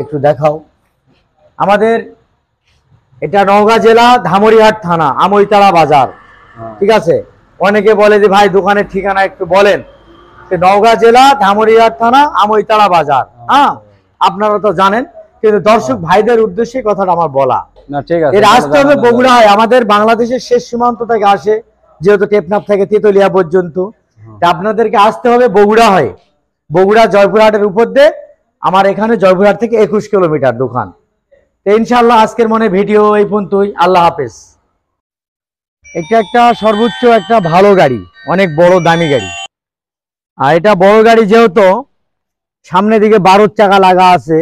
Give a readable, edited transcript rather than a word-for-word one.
একটু দেখাও আমাদের এটা নওগাঁ জেলা ধামরিহাট থানা আমইতালা বাজার। ঠিক আছে, অনেকে বলে যে ভাই দোকানের ঠিকানা একটু বলেন। নওগাঁ জেলা ধামরিহাট থানা আমইতালা বাজার। হ্যাঁ, আপনারা তো জানেন, কিন্তু দর্শক ভাইদের উদ্দেশ্যে কথাটা আমার বলা। এর আসতে হবে বগুড়া হয়, আমাদের বাংলাদেশের শেষ সীমান্ত থেকে আসে, যেহেতু টেকনাফ থেকে তেতুলিয়া পর্যন্ত। আপনাদেরকে আসতে হবে বগুড়া হয়, বগুড়া জয়পুরহাটের উপর দিয়ে আমার এখানে জয়পুরহাট থেকে 21 কিলোমিটার দোকান। তো ইনশাআল্লাহ আজকের মনে ভিডিও এই পর্যন্তই। আল্লাহ হাফেজ। এটা একটা সর্বোচ্চ একটা ভালো গাড়ি, অনেক বড় দামি গাড়ি। আর এটা বড় গাড়ি, যেহেতু সামনে দিকে 12 চাকা লাগা আছে,